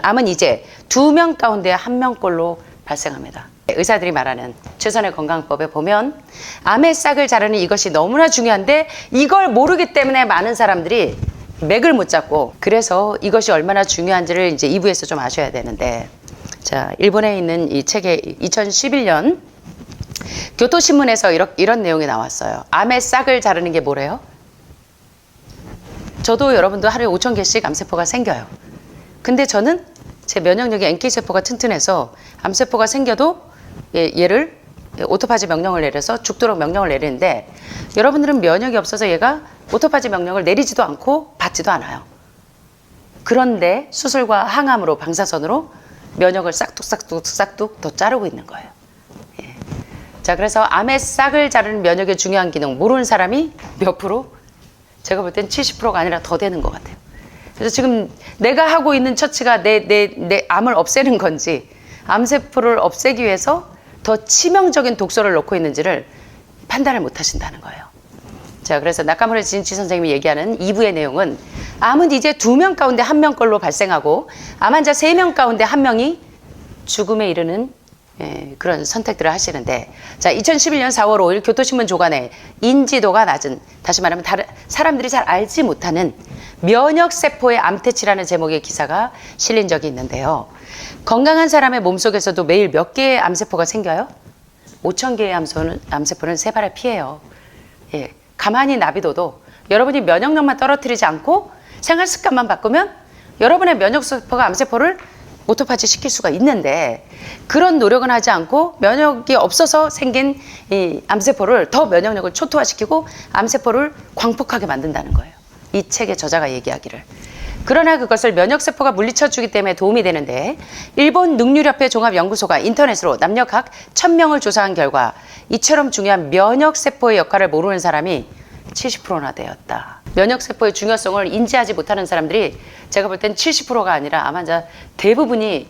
암은 이제 2명 가운데 1명꼴로 발생합니다. 의사들이 말하는 최선의 건강법에 보면 암의 싹을 자르는 이것이 너무나 중요한데 이걸 모르기 때문에 많은 사람들이 맥을 못 잡고, 그래서 이것이 얼마나 중요한지를 이제 2부에서 좀 아셔야 되는데, 자, 일본에 있는 이 책에 2011년 교토신문에서 이런 내용이 나왔어요. 암의 싹을 자르는 게 뭐래요? 저도 여러분도 하루에 5,000개씩 암세포가 생겨요. 근데 저는 제 면역력이 NK세포가 튼튼해서 암세포가 생겨도 얘를 오토파지 명령을 내려서 죽도록 명령을 내리는데, 여러분들은 면역이 없어서 얘가 오토파지 명령을 내리지도 않고 받지도 않아요. 그런데 수술과 항암으로, 방사선으로 면역을 싹둑 더 자르고 있는 거예요. 예. 자, 그래서 암의 싹을 자르는 면역의 중요한 기능 모르는 사람이 몇 프로? 제가 볼 땐 70%가 아니라 더 되는 것 같아요. 그래서 지금 내가 하고 있는 처치가 내 암을 없애는 건지, 암세포를 없애기 위해서 더 치명적인 독소를 넣고 있는지를 판단을 못 하신다는 거예요. 자, 그래서 나카무라 진치 선생님이 얘기하는 2부의 내용은 암은 이제 2명 가운데 1명꼴로 발생하고 암 환자 3명 가운데 1명이 죽음에 이르는 그런 선택들을 하시는데, 자, 2011년 4월 5일 교토신문 조간에 인지도가 낮은, 다시 말하면 다른 사람들이 잘 알지 못하는 면역세포의 암태치라는 제목의 기사가 실린 적이 있는데요. 건강한 사람의 몸속에서도 매일 몇 개의 암세포가 생겨요? 5,000개의 암세포는 세 발의 피해요. 예, 가만히 놔둬도 여러분이 면역력만 떨어뜨리지 않고 생활 습관만 바꾸면 여러분의 면역세포가 암세포를 오토파지 시킬 수가 있는데, 그런 노력은 하지 않고 면역이 없어서 생긴 이 암세포를 더 면역력을 초토화시키고 암세포를 광폭하게 만든다는 거예요. 이 책의 저자가 얘기하기를. 그러나 그것을 면역세포가 물리쳐주기 때문에 도움이 되는데, 일본 능률협회 종합연구소가 인터넷으로 남녀 각 1,000명을 조사한 결과 이처럼 중요한 면역세포의 역할을 모르는 사람이 70%나 되었다. 면역세포의 중요성을 인지하지 못하는 사람들이 제가 볼 땐 70%가 아니라 암 환자 대부분이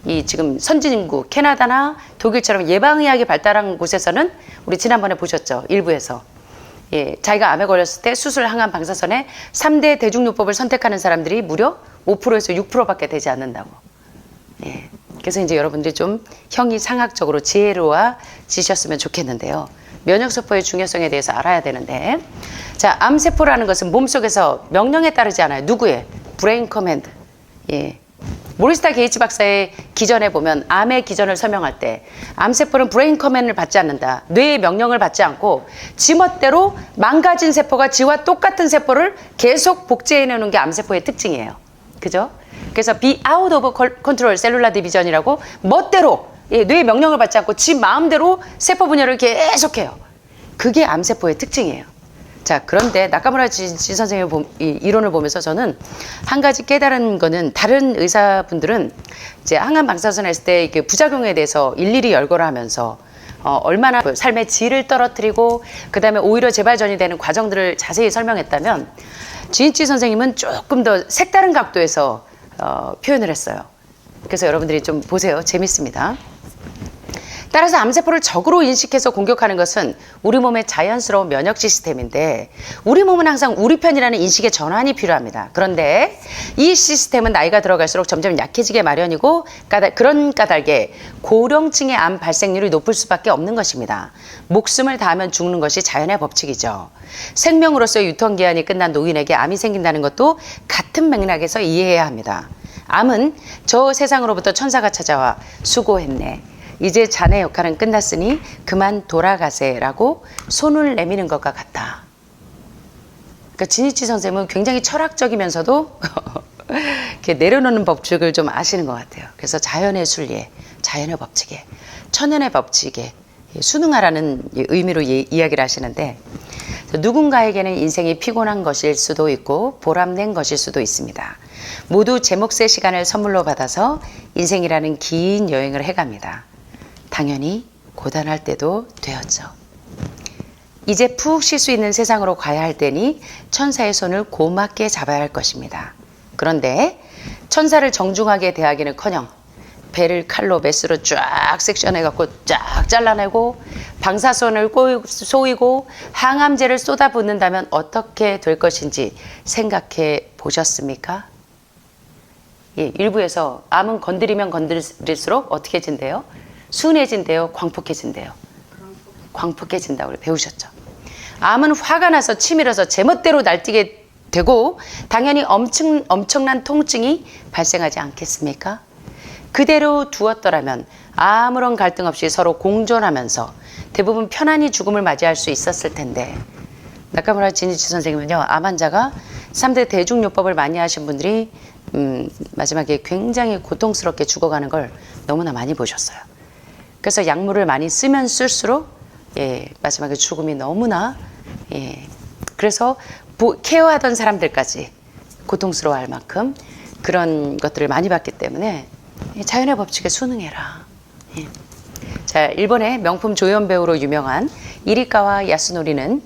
이 지금 선진국 캐나다나 독일처럼 예방의학이 발달한 곳에서는, 우리 지난번에 보셨죠? 일부에서. 예, 자기가 암에 걸렸을 때 수술, 항암, 방사선에 3대 대중요법을 선택하는 사람들이 무려 5%에서 6%밖에 되지 않는다고. 예, 그래서 이제 여러분들이 좀 형이상학적으로 지혜로워지셨으면 좋겠는데요. 면역세포의 중요성에 대해서 알아야 되는데, 자, 암세포라는 것은 몸속에서 명령에 따르지 않아요. 누구의? 브레인 커맨드. 예. 모리스타 게이츠 박사의 기전에 보면 암의 기전을 설명할 때 암세포는 브레인 커맨드를 받지 않는다. 뇌의 명령을 받지 않고 지멋대로 망가진 세포가 지와 똑같은 세포를 계속 복제해내는 게 암세포의 특징이에요. 그죠? 그래서 be out of control cellular division이라고 멋대로, 예, 뇌의 명령을 받지 않고 지 마음대로 세포 분열을 계속해요. 그게 암세포의 특징이에요. 자, 그런데 나카무라 진 선생님의 이론을 보면서 저는 한 가지 깨달은 거는, 다른 의사분들은 이제 항암 방사선 했을 때 그 부작용에 대해서 일일이 열거를 하면서 얼마나 삶의 질을 떨어뜨리고 그 다음에 오히려 재발전이 되는 과정들을 자세히 설명했다면, 진치 선생님은 조금 더 색다른 각도에서 표현을 했어요. 그래서 여러분들이 좀 보세요. 재밌습니다. 따라서 암세포를 적으로 인식해서 공격하는 것은 우리 몸의 자연스러운 면역 시스템인데, 우리 몸은 항상 우리 편이라는 인식의 전환이 필요합니다. 그런데 이 시스템은 나이가 들어갈수록 점점 약해지게 마련이고, 그런 까닭에 고령층의 암 발생률이 높을 수밖에 없는 것입니다. 목숨을 다하면 죽는 것이 자연의 법칙이죠. 생명으로서의 유통기한이 끝난 노인에게 암이 생긴다는 것도 같은 맥락에서 이해해야 합니다. 암은 저 세상으로부터 천사가 찾아와 수고했네, 이제 자네 역할은 끝났으니 그만 돌아가세라고 손을 내미는 것과 같다. 그러니까 진이치 선생님은 굉장히 철학적이면서도 이렇게 내려놓는 법칙을 좀 아시는 것 같아요. 그래서 자연의 순리에, 자연의 법칙에, 천연의 법칙에 순응하라는 의미로 이야기를 하시는데, 누군가에게는 인생이 피곤한 것일 수도 있고 보람된 것일 수도 있습니다. 모두 제 몫의 시간을 선물로 받아서 인생이라는 긴 여행을 해갑니다. 당연히 고단할 때도 되었죠. 이제 푹 쉴 수 있는 세상으로 가야 할 때니 천사의 손을 고맙게 잡아야 할 것입니다. 그런데 천사를 정중하게 대하기는커녕 배를 칼로 메스로 쫙 섹션해갖고 쫙 잘라내고 방사선을 쏘이고 항암제를 쏟아붓는다면 어떻게 될 것인지 생각해 보셨습니까? 예, 일부에서 암은 건드리면 건드릴수록 어떻게 해진대요? 순해진대요? 광폭해진대요? 광폭해진다고 배우셨죠. 암은 화가 나서 치밀어서 제멋대로 날뛰게 되고 당연히 엄청난 통증이 발생하지 않겠습니까? 그대로 두었더라면 아무런 갈등 없이 서로 공존하면서 대부분 편안히 죽음을 맞이할 수 있었을 텐데 나카무라 진이치 선생님은요. 암 환자가 3대 대중요법을 많이 하신 분들이 마지막에 굉장히 고통스럽게 죽어가는 걸 너무나 많이 보셨어요. 그래서 약물을 많이 쓰면 쓸수록 예, 마지막에 죽음이 너무나 예, 그래서 케어하던 사람들까지 고통스러워할 만큼 그런 것들을 많이 봤기 때문에 자연의 법칙에 순응해라. 예. 자, 일본의 명품 조연 배우로 유명한 이리카와 야스노리는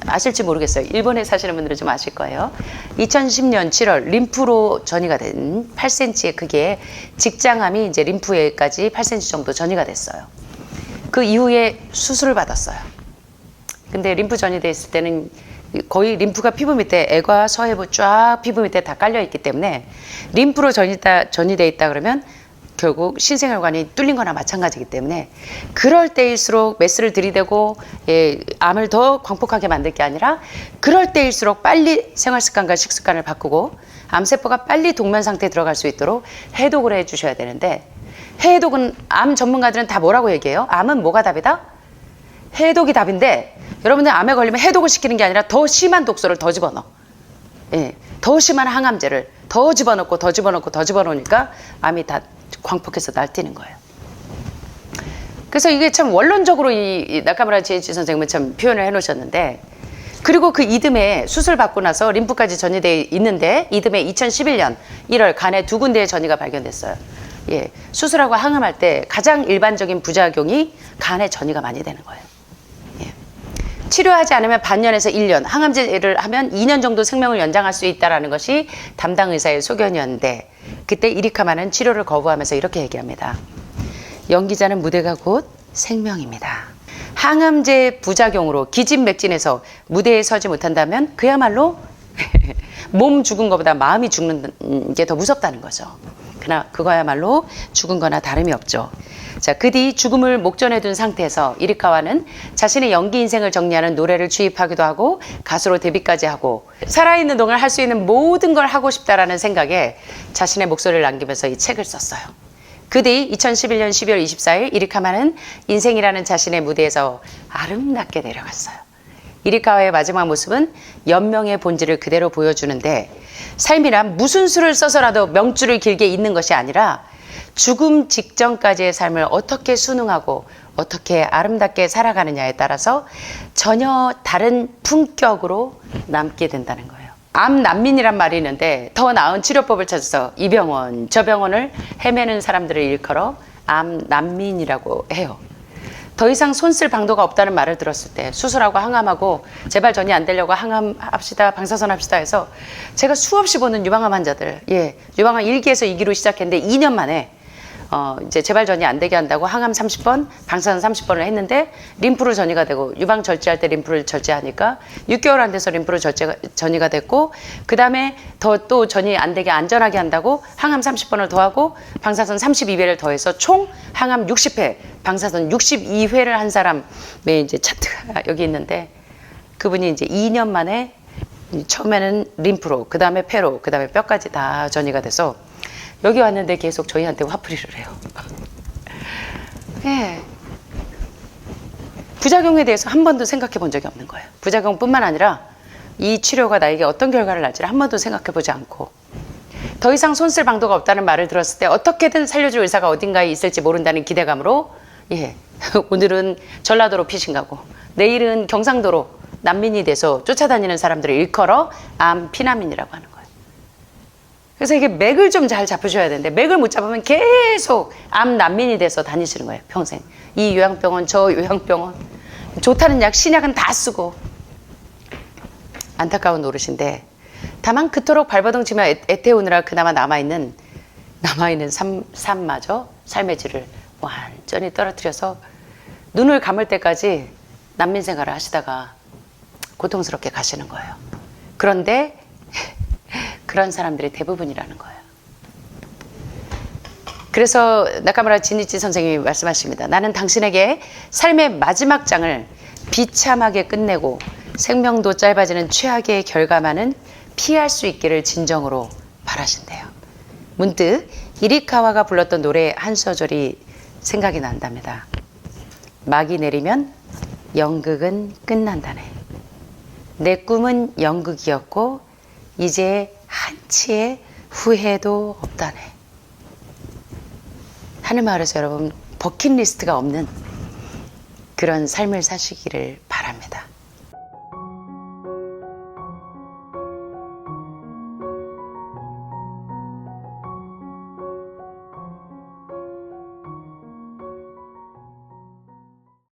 아실지 모르겠어요. 일본에 사시는 분들은 좀 아실 거예요. 2010년 7월 림프로 전이가 된 8cm의 크기의 직장암이 이제 림프에까지 8cm 정도 전이가 됐어요. 그 이후에 수술을 받았어요. 근데 림프 전이돼 있을 때는 거의 림프가 피부 밑에 애과 서해부 쫙 피부 밑에 다 깔려 있기 때문에 림프로 전이돼 있다 그러면 결국 신생혈관이 뚫린 거나 마찬가지이기 때문에 그럴 때일수록 메스를 들이대고 예, 암을 더 광폭하게 만들 게 아니라 그럴 때일수록 빨리 생활습관과 식습관을 바꾸고 암세포가 빨리 동면 상태에 들어갈 수 있도록 해독을 해 주셔야 되는데 해독은 암 전문가들은 다 뭐라고 얘기해요? 암은 뭐가 답이다? 해독이 답인데 여러분들 암에 걸리면 해독을 시키는 게 아니라 더 심한 독소를 더 집어넣어. 예, 더 심한 항암제를 더 집어넣고 더 집어넣고 더 집어넣으니까 암이 다 광폭해서 날뛰는 거예요. 그래서 이게 참 원론적으로 이 나카무라 지에이치 선생님은 참 표현을 해놓으셨는데 그리고 그 이듬해 수술 받고 나서 림프까지 전이돼 있는데 이듬해 2011년 1월 간에 2군데의 전이가 발견됐어요. 예, 수술하고 항암할 때 가장 일반적인 부작용이 간에 전이가 많이 되는 거예요. 예. 치료하지 않으면 반년에서 1년, 항암제를 하면 2년 정도 생명을 연장할 수 있다는 것이 담당 의사의 소견이었는데 그때 이리카마는 치료를 거부하면서 이렇게 얘기합니다. 연기자는 무대가 곧 생명입니다. 항암제 부작용으로 기진맥진해서 무대에 서지 못한다면 그야말로 몸 죽은 것보다 마음이 죽는 게 더 무섭다는 거죠. 그러나 그거야말로 죽은 거나 다름이 없죠. 자, 그 뒤 죽음을 목전에 둔 상태에서 이리카와는 자신의 연기 인생을 정리하는 노래를 취입하기도 하고 가수로 데뷔까지 하고 살아있는 동안 할 수 있는 모든 걸 하고 싶다라는 생각에 자신의 목소리를 남기면서 이 책을 썼어요. 그 뒤 2011년 12월 24일 이리카와는 인생이라는 자신의 무대에서 아름답게 내려갔어요. 이리카와의 마지막 모습은 연명의 본질을 그대로 보여주는데 삶이란 무슨 수를 써서라도 명줄을 길게 잇는 것이 아니라 죽음 직전까지의 삶을 어떻게 순응하고 어떻게 아름답게 살아가느냐에 따라서 전혀 다른 품격으로 남게 된다는 거예요. 암 난민이란 말이 있는데 더 나은 치료법을 찾아서 이 병원 저 병원을 헤매는 사람들을 일컬어 암 난민이라고 해요. 더 이상 손 쓸 방도가 없다는 말을 들었을 때 수술하고 항암하고 제발 전이 안 되려고 항암합시다 방사선 합시다 해서 제가 수없이 보는 유방암 환자들 예, 유방암 1기에서 2기로 시작했는데 2년 만에 이제 재발 전이 안 되게 한다고 항암 30번, 방사선 30번을 했는데 림프로 전이가 되고 유방 절제할 때 림프를 절제하니까 6개월 안 돼서 림프로 전이가 됐고 그 다음에 또 전이 안 되게 안전하게 한다고 항암 30번을 더하고 방사선 32회를 더해서 총 항암 60회, 방사선 62회를 한 사람의 이제 차트가 여기 있는데 그분이 이제 2년 만에 처음에는 림프로, 그 다음에 폐로, 그 다음에 뼈까지 다 전이가 돼서 여기 왔는데 계속 저희한테 화풀이를 해요. 예. 부작용에 대해서 한 번도 생각해 본 적이 없는 거예요. 부작용뿐만 아니라 이 치료가 나에게 어떤 결과를 날지를 한 번도 생각해 보지 않고 더 이상 손 쓸 방도가 없다는 말을 들었을 때 어떻게든 살려줄 의사가 어딘가에 있을지 모른다는 기대감으로 예. 오늘은 전라도로 피신 가고 내일은 경상도로 난민이 돼서 쫓아다니는 사람들을 일컬어 암 피난민이라고 하는 거예요. 그래서 이게 맥을 좀 잘 잡으셔야 되는데 맥을 못 잡으면 계속 암 난민이 돼서 다니시는 거예요. 평생. 이 요양병원 저 요양병원 좋다는 약 신약은 다 쓰고 안타까운 노릇인데 다만 그토록 발버둥 치며 애태우느라 그나마 남아있는 삶마저 삶의 질을 완전히 떨어뜨려서 눈을 감을 때까지 난민 생활을 하시다가 고통스럽게 가시는 거예요. 그런데 그런 사람들이 대부분이라는 거예요. 그래서 나카무라 진이치 선생님이 말씀하십니다. 나는 당신에게 삶의 마지막 장을 비참하게 끝내고 생명도 짧아지는 최악의 결과만은 피할 수 있기를 진정으로 바라신대요. 문득 이리카와가 불렀던 노래 한 소절이 생각이 난답니다. 막이 내리면 연극은 끝난다네. 내 꿈은 연극이었고 이제 한치의 후회도 없다네. 하늘마을에서 여러분 버킷리스트가 없는 그런 삶을 사시기를 바랍니다.